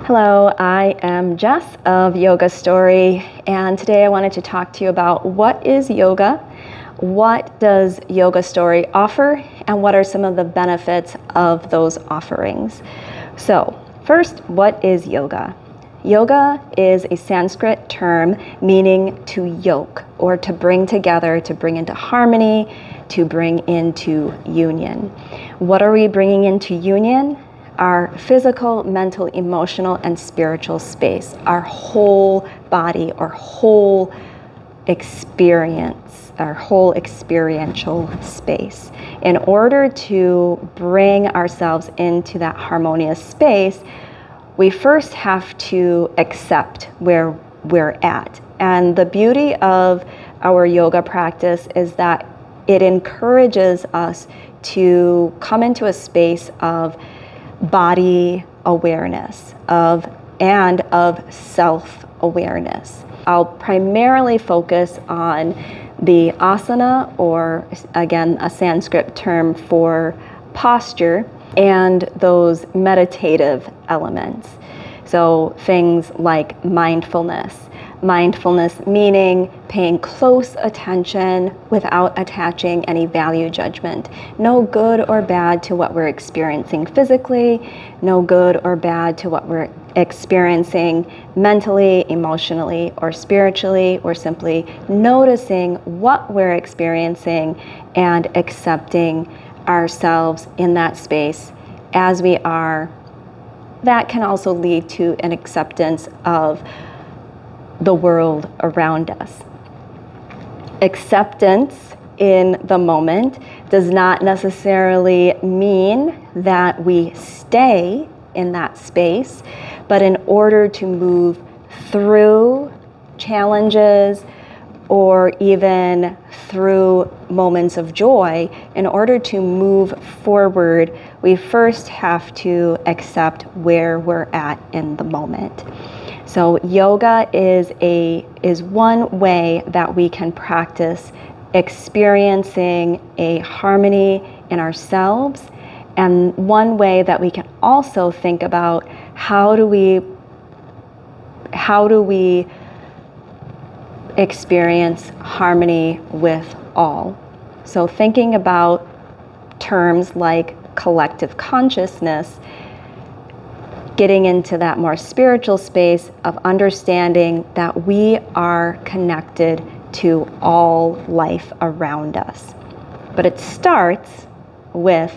Hello, I am Jess of Yoga Story, and today I wanted to talk to you about what is yoga, what does Yoga Story offer, and what are some of the benefits of those offerings. So, first, what is yoga? Yoga is a Sanskrit term meaning to yoke, or to bring together, to bring into harmony, to bring into union. What are we bringing into union? Our physical, mental, emotional, and spiritual space, our whole body, our whole experience, our whole experiential space. In order to bring ourselves into that harmonious space, we first have to accept where we're at. And the beauty of our yoga practice is that it encourages us to come into a space of body awareness and of self-awareness. I'll primarily focus on the asana, or again, a Sanskrit term for posture, and those meditative elements. So things like mindfulness. Mindfulness meaning paying close attention without attaching any value judgment. No good or bad to what we're experiencing physically, no good or bad to what we're experiencing mentally, emotionally, or spiritually. We're simply noticing what we're experiencing and accepting ourselves in that space as we are. That can also lead to an acceptance of the world around us. Acceptance in the moment does not necessarily mean that we stay in that space, but in order to move through challenges or even through moments of joy, in order to move forward, we first have to accept where we're at in the moment. So yoga is one way that we can practice experiencing a harmony in ourselves, and one way that we can also think about how do we experience harmony with all. So thinking about terms like collective consciousness, getting into that more spiritual space of understanding that we are connected to all life around us. But it starts with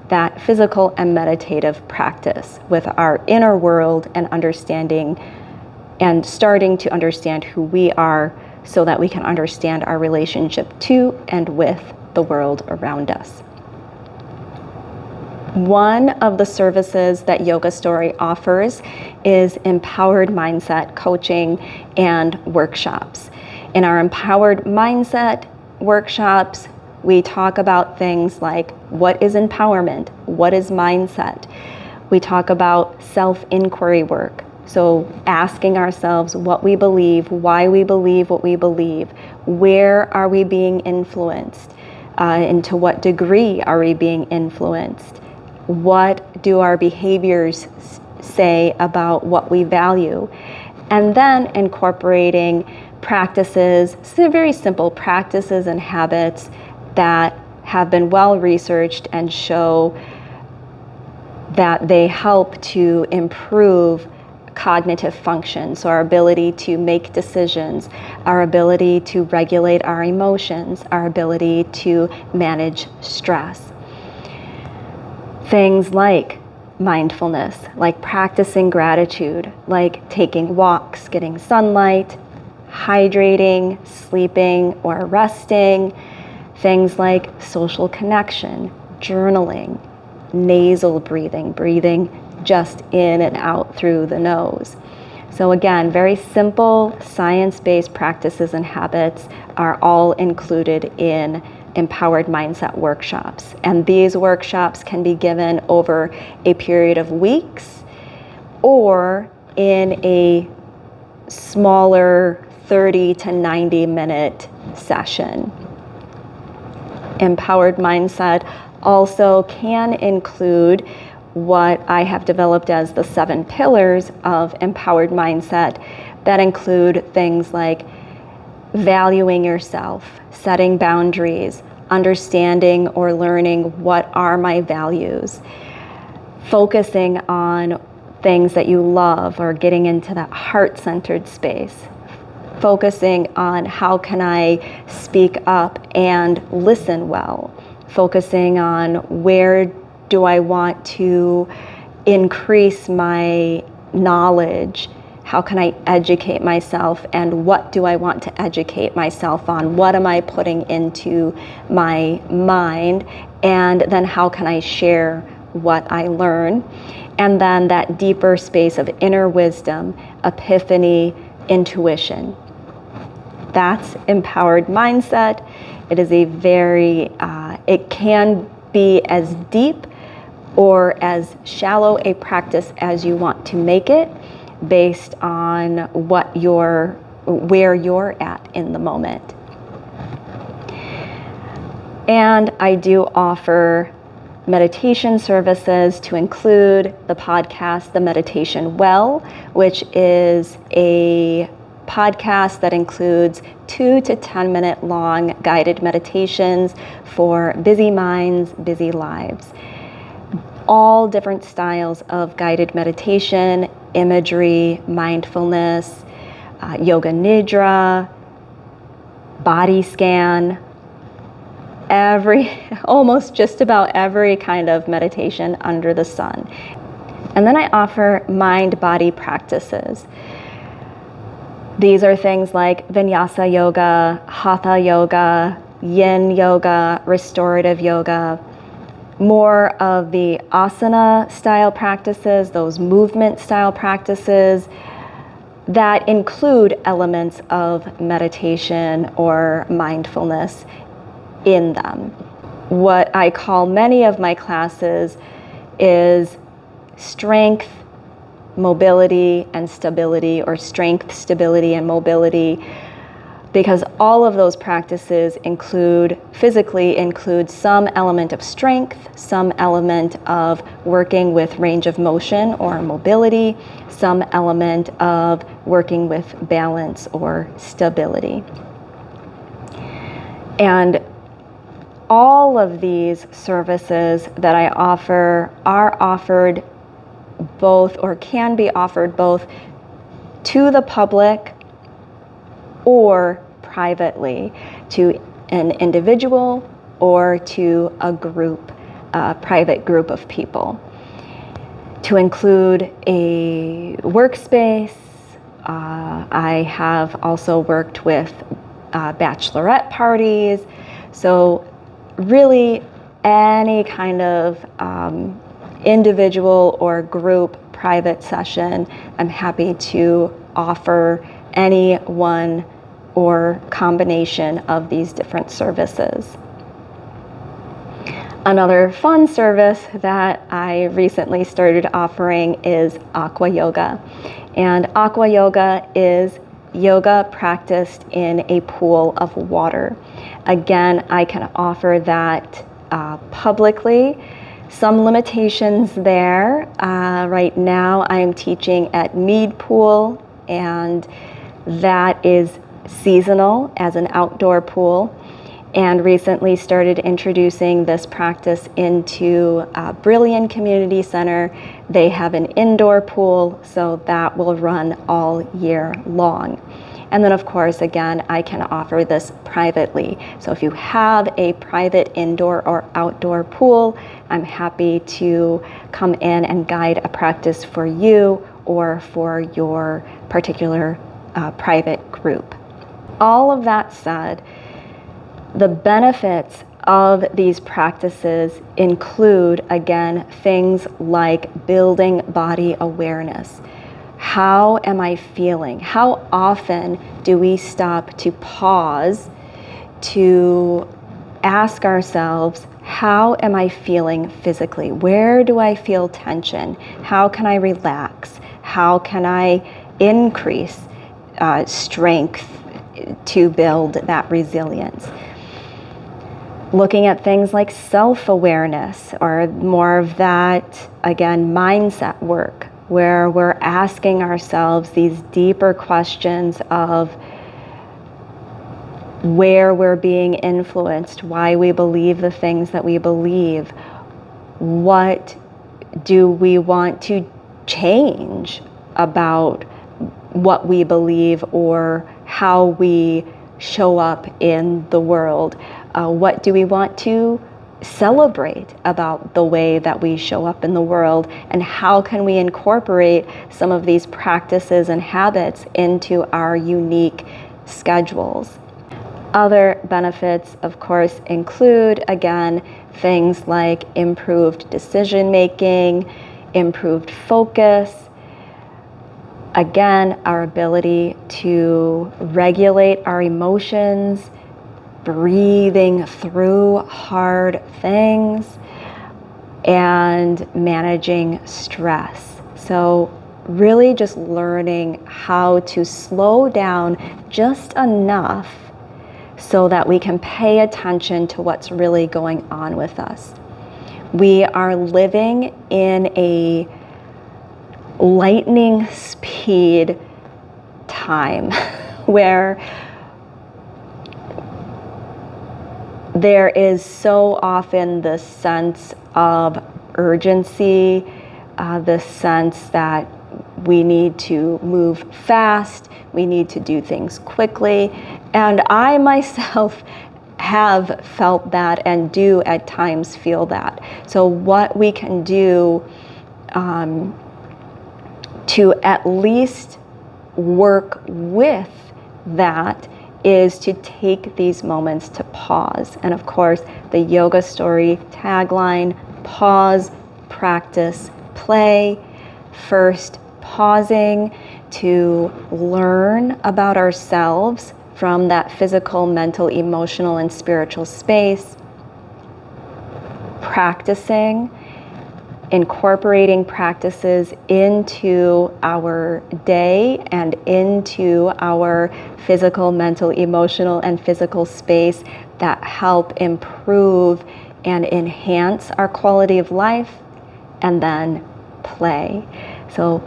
that physical and meditative practice, with our inner world and understanding and starting to understand who we are so that we can understand our relationship to and with the world around us. One of the services that Yoga Story offers is empowered mindset coaching and workshops. In our empowered mindset workshops, we talk about things like what is empowerment, what is mindset. We talk about self-inquiry work. So asking ourselves what we believe, why we believe what we believe, where are we being influenced, and to what degree are we being influenced? What do our behaviors say about what we value? And then incorporating practices, so very simple practices and habits that have been well researched and show that they help to improve cognitive function, so our ability to make decisions, our ability to regulate our emotions, our ability to manage stress. Things like mindfulness, like practicing gratitude, like taking walks, getting sunlight, hydrating, sleeping or resting. Things like social connection, journaling, nasal breathing, breathing just in and out through the nose. So again, very simple science-based practices and habits are all included in empowered mindset workshops. And these workshops can be given over a period of weeks or in a smaller 30 to 90 minute session. Empowered mindset also can include what I have developed as the 7 pillars of empowered mindset that include things like valuing yourself, setting boundaries, understanding or learning what are my values, focusing on things that you love or getting into that heart-centered space, focusing on how can I speak up and listen well, focusing on where do I want to increase my knowledge, how can I educate myself, and what do I want to educate myself on? What am I putting into my mind? And then how can I share what I learn? And then that deeper space of inner wisdom, epiphany, intuition. That's empowered mindset. It is a very, it can be as deep or as shallow a practice as you want to make it, based on where you're at in the moment. And I do offer meditation services to include the podcast, The Meditation Well, which is a podcast that includes 2 to 10 minute long guided meditations for busy minds, busy lives. All different styles of guided meditation, imagery, mindfulness, yoga nidra, body scan, almost just about every kind of meditation under the sun. And then I offer mind-body practices. These are things like vinyasa yoga, hatha yoga, yin yoga, restorative yoga, more of the asana style practices, those movement style practices that include elements of meditation or mindfulness in them. What I call many of my classes is strength, mobility, and stability, or strength, stability, and mobility, because all of those practices physically include some element of strength, some element of working with range of motion or mobility, some element of working with balance or stability. And all of these services that I offer are offered both, or can be offered both, to the public or privately, to an individual or to a group, a private group of people. To include a workspace, I have also worked with bachelorette parties. So really any kind of individual or group private session, I'm happy to offer any one or combination of these different services. Another fun service that I recently started offering is aqua yoga. And aqua yoga is yoga practiced in a pool of water. Again, I can offer that publicly. Some limitations there. Right now I'm teaching at Mead Pool, and that is seasonal as an outdoor pool, and recently started introducing this practice into Brilliant Community Center. They have an indoor pool, so that will run all year long. And then of course, again, I can offer this privately. So if you have a private indoor or outdoor pool, I'm happy to come in and guide a practice for you or for your particular private group. All of that said, the benefits of these practices include, again, things like building body awareness. How am I feeling? How often do we stop to pause to ask ourselves, how am I feeling physically? Where do I feel tension? How can I relax? How can I increase strength to build that resilience? looking at things like self-awareness, or more of that, again, mindset work, where we're asking ourselves these deeper questions of where we're being influenced, why we believe the things that we believe, what do we want to change about what we believe or how we show up in the world. What do we want to celebrate about the way that we show up in the world, and how can we incorporate some of these practices and habits into our unique schedules? Other benefits, of course, include, again, things like improved decision making, improved focus, again, our ability to regulate our emotions, breathing through hard things, and managing stress. So really just learning how to slow down just enough so that we can pay attention to what's really going on with us. We are living in a lightning speed time where there is so often this sense of urgency, the sense that we need to move fast, we need to do things quickly. And I myself have felt that and do at times feel that. So what we can do to at least work with that is to take these moments to pause. And of course, the Yoga Story tagline, pause, practice, play. First, pausing to learn about ourselves from that physical, mental, emotional, and spiritual space. Practicing, incorporating practices into our day and into our physical, mental, emotional, and physical space that help improve and enhance our quality of life, and then play. So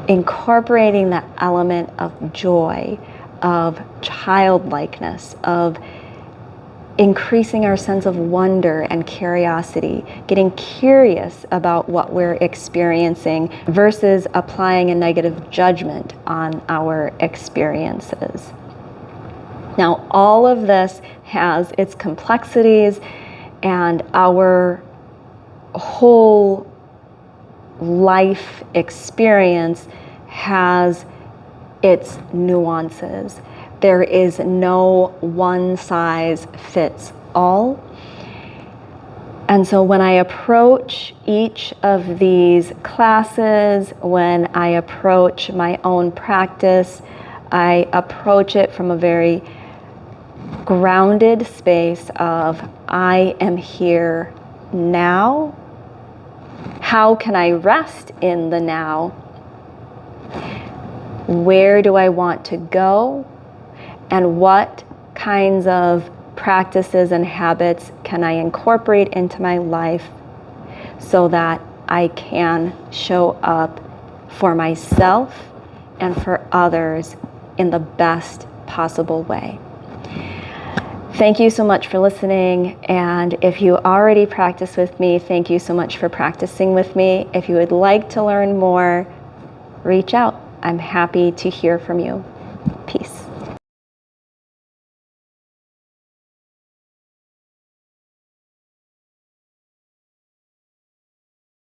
incorporating that element of joy, of childlikeness, of increasing our sense of wonder and curiosity, getting curious about what we're experiencing versus applying a negative judgment on our experiences. Now, all of this has its complexities, and our whole life experience has its nuances. There is no one size fits all. And so when I approach each of these classes, when I approach my own practice, I approach it from a very grounded space of, I am here now. How can I rest in the now? Where do I want to go? And what kinds of practices and habits can I incorporate into my life so that I can show up for myself and for others in the best possible way? Thank you so much for listening. And if you already practice with me, thank you so much for practicing with me. If you would like to learn more, reach out. I'm happy to hear from you.